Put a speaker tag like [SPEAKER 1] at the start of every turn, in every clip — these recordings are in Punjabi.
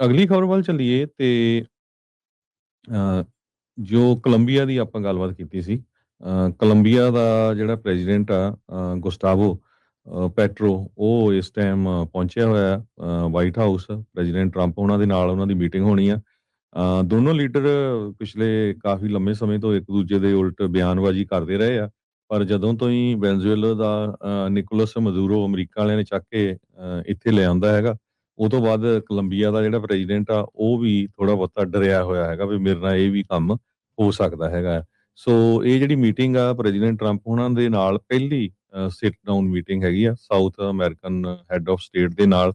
[SPEAKER 1] ਅਗਲੀ ਖਬਰ ਵੱਲ ਚੱਲੀਏ ਤੇ ਜੋ ਕੋਲੰਬੀਆ ਦੀ ਆਪਾਂ ਗੱਲਬਾਤ ਕੀਤੀ ਸੀ। ਕੋਲੰਬੀਆ ਦਾ ਜਿਹੜਾ ਪ੍ਰੈਜ਼ੀਡੈਂਟ ਆ ਗੁਸਟਾਵੋ ਪੈਟਰੋ, ਉਹ ਇਸ ਟਾਈਮ ਪਹੁੰਚਿਆ ਹੋਇਆ ਵਾਈਟ ਹਾਊਸ। ਪ੍ਰੈਜ਼ੀਡੈਂਟ ਟਰੰਪ ਉਹਨਾਂ ਦੇ ਨਾਲ ਉਹਨਾਂ ਦੀ ਮੀਟਿੰਗ ਹੋਣੀ ਆ। ਦੋਨੋਂ ਲੀਡਰ ਪਿਛਲੇ ਕਾਫੀ ਲੰਮੇ ਸਮੇਂ ਤੋਂ ਇੱਕ ਦੂਜੇ ਦੇ ਉਲਟ ਬਿਆਨਬਾਜ਼ੀ ਕਰਦੇ ਰਹੇ ਆ। ਪਰ ਜਦੋਂ ਤੋਂ ਹੀ ਵੈਨਜ਼ੂਏਲਾ ਦਾ ਨਿਕੋਲਸ ਮਦੂਰੋ ਅਮਰੀਕਾ ਵਾਲਿਆਂ ਨੇ ਚੱਕ ਕੇ ਇੱਥੇ ਲੈ ਆਂਦਾ ਹੈਗਾ, ਉਹ ਤੋਂ ਬਾਅਦ ਕੋਲੰਬੀਆ ਦਾ ਜਿਹੜਾ ਪ੍ਰੈਜ਼ੀਡੈਂਟ ਆ ਉਹ ਵੀ ਥੋੜਾ ਬਹੁਤਾ ਡਰਿਆ ਹੋਇਆ ਹੈਗਾ ਵੀ ਮੇਰੇ ਨਾਲ ਇਹ ਵੀ ਕੰਮ ਹੋ ਸਕਦਾ ਹੈਗਾ। ਸੋ ਇਹ ਜਿਹੜੀ ਮੀਟਿੰਗ ਆ ਪ੍ਰੈਜ਼ੀਡੈਂਟ ਟਰੰਪ ਉਹਨਾਂ ਦੇ ਨਾਲ ਪਹਿਲੀ ਸਿਟ ਡਾਊਨ ਮੀਟਿੰਗ ਹੈਗੀ ਆ south American head of state ਦੇ ਨਾਲ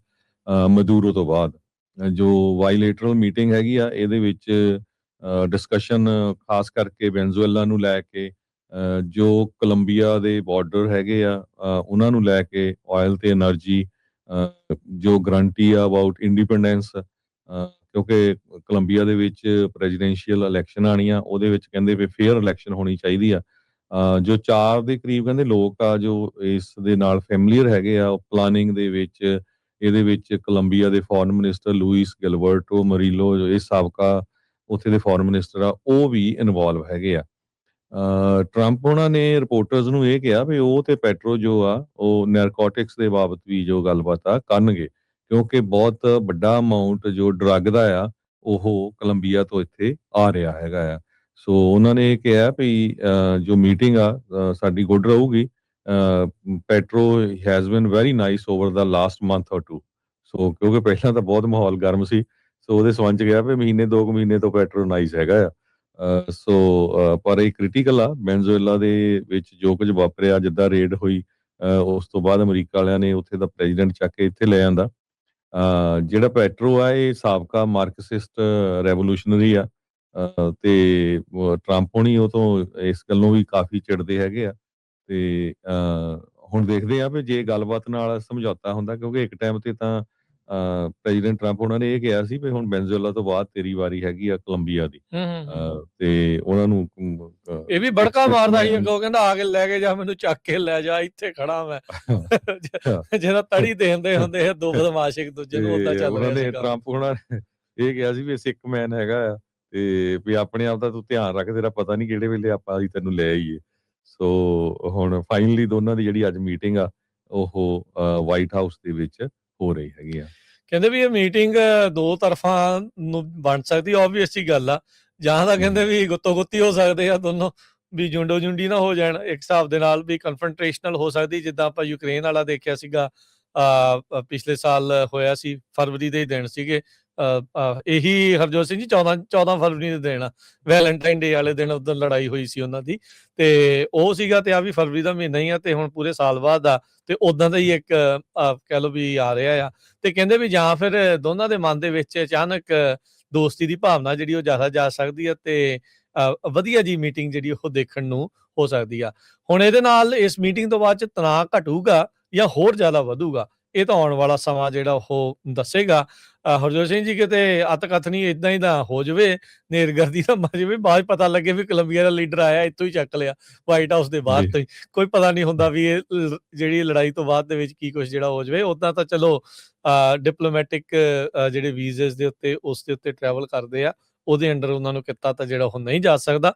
[SPEAKER 1] ਮਦੂਰੋ ਤੋਂ ਬਾਅਦ। ਜੋ ਬਾਇਲੇਟਰਲ ਮੀਟਿੰਗ ਹੈਗੀ ਆ ਇਹਦੇ ਵਿੱਚ ਡਿਸਕਸ਼ਨ ਖਾਸ ਕਰਕੇ ਵੈਨਜ਼ੂਏਲਾ ਨੂੰ ਲੈ ਕੇ, ਜੋ ਕੋਲੰਬੀਆ ਦੇ ਬਾਰਡਰ ਹੈਗੇ ਆ ਉਹਨਾਂ ਨੂੰ ਲੈ ਕੇ, ਆਇਲ ਤੇ એનર્ਜੀ, ਜੋ ਗਰੰਟੀ ਆ ਅਬਾਊਟ ਇੰਡੀਪੈਂਡੈਂਸ, ਕਿਉਂਕਿ ਕੋਲੰਬੀਆ ਦੇ ਵਿੱਚ ਪ੍ਰੈਜ਼ੀਡੈਂਸ਼ੀਅਲ ਇਲੈਕਸ਼ਨ ਆਣੀ ਆ, ਉਹਦੇ ਵਿੱਚ ਕਹਿੰਦੇ ਵੀ ਫੇਅਰ ਇਲੈਕਸ਼ਨ ਹੋਣੀ ਚਾਹੀਦੀ ਆ। ਜੋ 4 ਦੇ ਕਰੀਬ ਕਹਿੰਦੇ ਲੋਕ ਆ ਜੋ ਇਸ ਦੇ ਨਾਲ ਫੈਮਿਲੀਅਰ ਹੈਗੇ ਆ ਪਲਾਨਿੰਗ ਦੇ ਵਿੱਚ, ਇਹਦੇ ਵਿੱਚ ਕੋਲੰਬੀਆ ਦੇ ਫੋਰਨ ਮਿਨਿਸਟਰ ਲੂਇਸ ਗਿਲਬਰਟੋ ਮਰੀਲੋ, ਜੋ ਇਹ ਸਾਬਕਾ ਉੱਥੇ ਦੇ ਫੋਰਨ ਮਿਨਿਸਟਰ ਆ, ਉਹ ਵੀ ਇਨਵੋਲਵ ਹੈਗੇ ਆ। ਟਰੰਪ ਉਹਨਾਂ ਨੇ ਰਿਪੋਰਟਰਸ ਨੂੰ ਇਹ ਕਿਹਾ ਵੀ ਉਹ ਤੇ ਪੈਟਰੋ ਜੋ ਆ ਉਹ ਨੈਰਕੋਟਿਕਸ ਦੇ ਬਾਬਤ ਵੀ ਜੋ ਗੱਲਬਾਤ ਆ ਕਰਨਗੇ, ਕਿਉਂਕਿ ਬਹੁਤ ਵੱਡਾ ਅਮਾਉਂਟ ਜੋ ਡਰੱਗ ਦਾ ਆ ਉਹ ਕੋਲੰਬੀਆ ਤੋਂ ਇੱਥੇ ਆ ਰਿਹਾ ਹੈਗਾ ਆ। ਸੋ ਉਹਨਾਂ ਨੇ ਇਹ ਕਿਹਾ ਵੀ ਜੋ ਮੀਟਿੰਗ ਆ ਸਾਡੀ ਗੁੱਡ ਰਹੂਗੀ। Petro has been very nice over the last month or 2। ਸੋ ਕਿਉਂਕਿ ਪਹਿਲਾਂ ਤਾਂ ਬਹੁਤ ਮਾਹੌਲ ਗਰਮ ਸੀ, ਸੋ ਉਹਦੇ ਸੰਬੰਧ ਚ ਗਿਆ ਵੀ ਮਹੀਨੇ 2 ਮਹੀਨੇ ਤੋਂ ਪੈਟਰੋ ਨਾਈਸ ਹੈਗਾ ਆ। ਪਰ ਇਹ ਕ੍ਰਿਟੀਕਲ ਆ ਵੈਨਜ਼ੂਏਲਾ ਦੇ ਵਿੱਚ ਜੋ ਕੁਝ ਵਾਪਰਿਆ, ਜਿੱਦਾਂ ਰੇਡ ਹੋਈ, ਉਸ ਤੋਂ ਬਾਅਦ ਅਮਰੀਕਾ ਵਾਲਿਆਂ ਨੇ ਉੱਥੇ ਦਾ ਪ੍ਰੈਜ਼ੀਡੈਂਟ ਚੱਕ ਕੇ ਇੱਥੇ ਲੈ ਆਂਦਾ। ਜਿਹੜਾ ਪੈਟਰੋ ਆ ਇਹ ਸਾਬਕਾ ਮਾਰਕਸਿਸਟ ਰੈਵੋਲੂਸ਼ਨਰੀ ਆ, ਤੇ ਟਰੰਪ ਹੋਣੀ ਉਹ ਤੋਂ ਇਸ ਗੱਲੋਂ ਵੀ ਕਾਫੀ ਚਿੜਦੇ ਹੈਗੇ ਆ। ਤੇ ਹੁਣ ਦੇਖਦੇ ਆ ਵੀ ਜੇ ਗੱਲਬਾਤ ਨਾਲ ਸਮਝੌਤਾ ਹੁੰਦਾ, ਕਿਉਂਕਿ ਇੱਕ ਟਾਈਮ ਤੇ ਤਾਂ ਪ੍ਰੈਜ਼ੀਡੈਂਟ ਟਰੰਪ ਉਹਨਾਂ ਨੇ ਇਹ ਕਿਹਾ ਸੀ ਵੀ ਹੁਣ ਵੈਨਜ਼ੂਏਲਾ ਤੋਂ ਬਾਅਦ ਤੇਰੀ ਵਾਰੀ ਹੈਗੀ ਆ ਕੋਲੰਬੀਆ ਦੀ। ਤੇ ਉਹਨਾਂ ਨੂੰ
[SPEAKER 2] ਇਹ ਵੀ ਬੜਕਾ ਮਾਰਦਾ ਸੀ ਅੱਗੋਂ, ਕਹਿੰਦਾ ਆ ਕੇ ਲੈ ਕੇ ਜਾ, ਮੈਨੂੰ ਚੱਕ ਕੇ ਲੈ ਜਾ, ਇੱਥੇ ਖੜਾ ਮੈਂ। ਜਿਹੜਾ ਤੜੀ ਦੇਂਦੇ ਹੁੰਦੇ ਆ ਦੋ ਬਦਮਾਸ਼ ਇੱਕ ਦੂਜੇ ਨੂੰ, ਉਦਾਂ ਚੱਲ ਰਿਹਾ ਸੀ।
[SPEAKER 1] ਟਰੰਪ ਉਹਨਾਂ ਨੇ ਇਹ ਕਿਹਾ ਸੀ ਵੀ ਸਿੱਖ ਮੈਨ ਹੈਗਾ ਆ, ਤੇ ਵੀ ਆਪਣੇ ਆਪ ਦਾ ਤੂੰ ਧਿਆਨ ਰੱਖ, ਤੇਰਾ ਪਤਾ ਨਹੀਂ ਕਿਹੜੇ ਵੇਲੇ ਆਪਾਂ ਅਸੀਂ ਤੈਨੂੰ ਲੈ ਆਈਏ। ਸੋ ਹੁਣ ਫਾਈਨਲੀ ਦੋਨਾਂ ਦੀ ਜਿਹੜੀ ਅੱਜ ਮੀਟਿੰਗ ਆ ਉਹ ਵਾਈਟ ਹਾਊਸ ਦੇ ਵਿੱਚ ਹੋ ਰਹੀ ਹੈਗੀ ਆ।
[SPEAKER 2] ਕਹਿੰਦੇ ਵੀ ਇਹ ਮੀਟਿੰਗ ਦੋ ਤਰਫਾਂ ਨੂੰ ਬਣ ਸਕਦੀ, ਆਬਵੀਅਸ ਜੀ ਗੱਲ ਆ। ਜਾਂ ਤਾਂ ਕਹਿੰਦੇ ਵੀ ਗੁੱਤੋ ਗੁੱਤੀ ਹੋ ਸਕਦੇ ਆ ਦੋਨੋਂ, ਵੀ ਜੁੰਡੋ ਜੁੰਡੀ ਨਾ ਹੋ ਜਾਣ, ਇੱਕ ਹਿਸਾਬ ਦੇ ਨਾਲ ਵੀ ਕਨਫਰੰਟ੍ਰੇਸ਼ਨਲ ਹੋ ਸਕਦੀ, ਜਿੱਦਾਂ ਆਪਾਂ ਯੂਕਰੇਨ ਵਾਲਾ ਦੇਖਿਆ ਸੀਗਾ ਪਿਛਲੇ ਸਾਲ ਹੋਇਆ ਸੀ, ਫਰਵਰੀ ਦੇ ਦਿਨ ਸੀਗੇ। ਇਹੀ ਹਰਜੋਤ ਸਿੰਘ ਜੀ 14 ਫਰਵਰੀ ਦੇ ਦਿਨ ਆ, ਵੈਲੈਂਟਾਈਨ ਡੇ ਵਾਲੇ ਦਿਨ ਉਦੋਂ ਲੜਾਈ ਹੋਈ ਸੀ ਉਹਨਾਂ ਦੀ, ਤੇ ਉਹ ਸੀਗਾ। ਤੇ ਆ ਵੀ ਫਰਵਰੀ ਦਾ ਮਹੀਨਾ ਹੀ ਆ, ਤੇ ਹੁਣ ਪੂਰੇ ਸਾਲ ਬਾਅਦ ਆ, ਤੇ ਉਦਾਂ ਦਾ ਹੀ ਇੱਕ ਕਹਿ ਲਓ ਵੀ ਆ ਰਿਹਾ ਆ। ਤੇ ਕਹਿੰਦੇ ਵੀ ਜਾਂ ਫਿਰ ਦੋਨਾਂ ਦੇ ਮਨ ਦੇ ਵਿੱਚ ਅਚਾਨਕ ਦੋਸਤੀ ਦੀ ਭਾਵਨਾ ਜਿਹੜੀ ਉਹ ਜ਼ਿਆਦਾ ਜਾ ਸਕਦੀ ਹੈ, ਤੇ ਵਧੀਆ ਜੀ ਮੀਟਿੰਗ ਜਿਹੜੀ ਉਹ ਦੇਖਣ ਨੂੰ ਹੋ ਸਕਦੀ ਆ। ਹੁਣ ਇਹਦੇ ਨਾਲ ਇਸ ਮੀਟਿੰਗ ਤੋਂ ਬਾਅਦ ਚ ਤਣਾਅ ਘਟੂਗਾ ਜਾਂ ਹੋਰ ਜ਼ਿਆਦਾ ਵਧੂਗਾ, ਇਹ ਤਾਂ ਆਉਣ ਵਾਲਾ ਸਮਾਂ ਜਿਹੜਾ ਉਹ ਦੱਸੇਗਾ। ਹਰਜੋਤ ਸਿੰਘ ਜੀ, ਕਿਤੇ ਅਤ ਕਥਨੀ ਏਦਾਂ ਹੀ ਦਾ ਹੋ ਜਾਵੇ, ਨੇਰਗਰਦੀ ਦਾ ਮਰ ਜਾਵੇ, ਬਾਅਦ ਪਤਾ ਲੱਗੇ ਵੀ ਕੋਲੰਬੀਆ ਦਾ ਲੀਡਰ ਆਇਆ ਇੱਥੋਂ ਹੀ ਚੱਕ ਲਿਆ, ਵਾਈਟ ਹਾਊਸ ਦੇ ਬਾਹਰ ਤੋਂ ਹੀ। ਕੋਈ ਪਤਾ ਨਹੀਂ ਹੁੰਦਾ ਵੀ ਇਹ ਜਿਹੜੀ ਲੜਾਈ ਤੋਂ ਬਾਅਦ ਦੇ ਵਿੱਚ ਕੀ ਕੁਝ ਜਿਹੜਾ ਹੋ ਜਾਵੇ। ਉਦਾਂ ਤਾਂ ਚਲੋ ਡਿਪਲੋਮੈਟਿਕ ਜਿਹੜੇ ਵੀਜ਼ੇ ਦੇ ਉੱਤੇ ਉਸ ਦੇ ਉੱਤੇ ਟਰੈਵਲ ਕਰਦੇ ਆ, ਉਹਦੇ ਅੰਡਰ ਉਹਨਾਂ ਨੂੰ ਕੀਤਾ ਤਾਂ ਜਿਹੜਾ ਉਹ ਨਹੀਂ ਜਾ ਸਕਦਾ,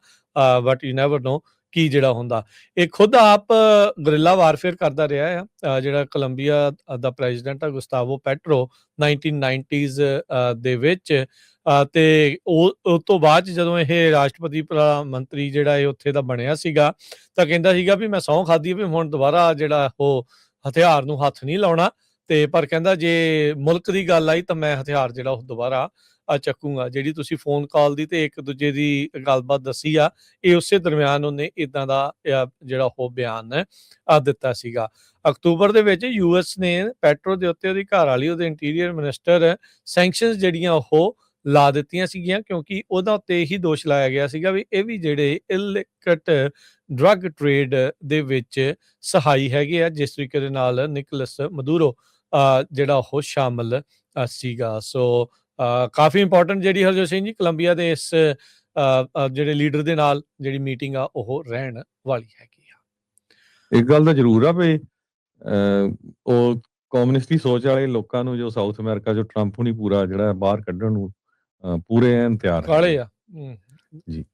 [SPEAKER 2] ਬਟ ਯੂ ਨੈਵਰ ਨੋ ਕੀ ਜਿਹੜਾ ਹੁੰਦਾ। ਇਹ ਖੁਦ ਆਪ ਗੁਰਿੱਲਾ ਵਾਰਫੇਅਰ ਕਰਦਾ ਰਿਹਾ ਆ ਜਿਹੜਾ ਕੋਲੰਬੀਆ ਦਾ ਪ੍ਰੈਜ਼ੀਡੈਂਟ ਆ ਗੁਸਤਾਵੋ ਪੈਟਰੋ 1990s ਦੇ ਵਿੱਚ। ਤੇ ਉਹ ਤੋਂ ਬਾਅਦ ਜਦੋਂ ਇਹ ਰਾਸ਼ਟਰਪਤੀ ਪ੍ਰਧਾਨ ਮੰਤਰੀ ਜਿਹੜਾ ਇਹ ਉੱਥੇ ਦਾ ਬਣਿਆ ਸੀਗਾ, ਤਾਂ ਕਹਿੰਦਾ ਸੀਗਾ ਵੀ ਮੈਂ ਸਹੁੰ ਖਾਧੀ ਵੀ ਹੁਣ ਦੁਬਾਰਾ ਜਿਹੜਾ ਉਹ ਹਥਿਆਰ ਨੂੰ ਹੱਥ ਨਹੀਂ ਲਾਉਣਾ, ਤੇ ਪਰ ਕਹਿੰਦਾ ਜੇ ਮੁਲਕ ਦੀ ਗੱਲ ਆਈ ਤਾਂ ਮੈਂ ਹਥਿਆਰ ਜਿਹੜਾ ਉਹ ਦੁਬਾਰਾ ਚੱਕੂਗਾ। ਜਿਹੜੀ ਤੁਸੀਂ ਫੋਨ ਕਾਲ ਦੀ ਤੇ ਇੱਕ ਦੂਜੇ ਦੀ ਗੱਲਬਾਤ ਦੱਸੀ ਆ, ਇਹ ਉਸੇ ਦਰਮਿਆਨ ਉਹਨੇ ਇਦਾਂ ਦਾ ਜਿਹੜਾ ਉਹ ਬਿਆਨ ਦਿੱਤਾ ਸੀਗਾ। ਅਕਤੂਬਰ ਦੇ ਵਿੱਚ US ਨੇ ਪੈਟਰੋ ਦੇ ਉੱਤੇ ਉਹਦੀ ਘਰ ਵਾਲੀ, ਉਹਦੇ ਇੰਟੀਰੀਅਰ ਮਿਨਿਸਟਰ ਸੈਂਕਸ਼ਨਸ ਜਿਹੜੀਆਂ ਉਹ ਲਾ ਦਿੱਤੀਆਂ ਸੀਗੀਆਂ, ਕਿਉਂਕਿ ਉਹਦਾ ਉੱਤੇ ਇਹੀ ਦੋਸ਼ ਲਾਇਆ ਗਿਆ ਸੀਗਾ ਵੀ ਇਹ ਵੀ ਜਿਹੜੇ ਇਲਿਕਟ ਡਰੱਗ ਟ੍ਰੇਡ ਦੇ ਵਿੱਚ ਸਹਾਈ ਹੈਗੇ ਆ, ਜਿਸ ਤਰੀਕੇ ਦੇ ਨਾਲ ਨਿਕੋਲਸ ਮਦੂਰੋ ਜਿਹੜਾ ਉਹ ਸ਼ਾਮਲ ਸੀਗਾ। ਸੋ ਕਾਫੀ ਇੰਪੋਰਟੈਂਟ ਜਿਹੜੀ ਹਰਜੋਤ ਸਿੰਘ ਜੀ ਕੋਲੰਬੀਆ ਦੇ ਇਸ ਜਿਹੜੇ ਲੀਡਰ ਦੇ ਨਾਲ ਜਿਹੜੀ ਮੀਟਿੰਗ ਆ ਉਹ ਰਹਿਣ ਵਾਲੀ ਹੈਗੀ ਆ।
[SPEAKER 1] ਇੱਕ ਗੱਲ ਤਾਂ ਜ਼ਰੂਰ ਆ ਵੀ ਉਹ ਕਮਿਊਨਿਸਟੀ ਸੋਚ ਵਾਲੇ ਲੋਕਾਂ ਨੂੰ ਜੋ ਸਾਊਥ ਅਮਰੀਕਾ ਜੋ ਟਰੰਪ ਹੁਣੀ ਪੂਰਾ ਜਿਹੜਾ ਬਾਹਰ ਕੱਢਣ ਨੂੰ ਪੂਰੇ ਐਨ ਤਿਆਰ
[SPEAKER 2] ਕਾਲੇ
[SPEAKER 1] ਹੈਗੇ
[SPEAKER 2] ਆ
[SPEAKER 1] ਜੀ।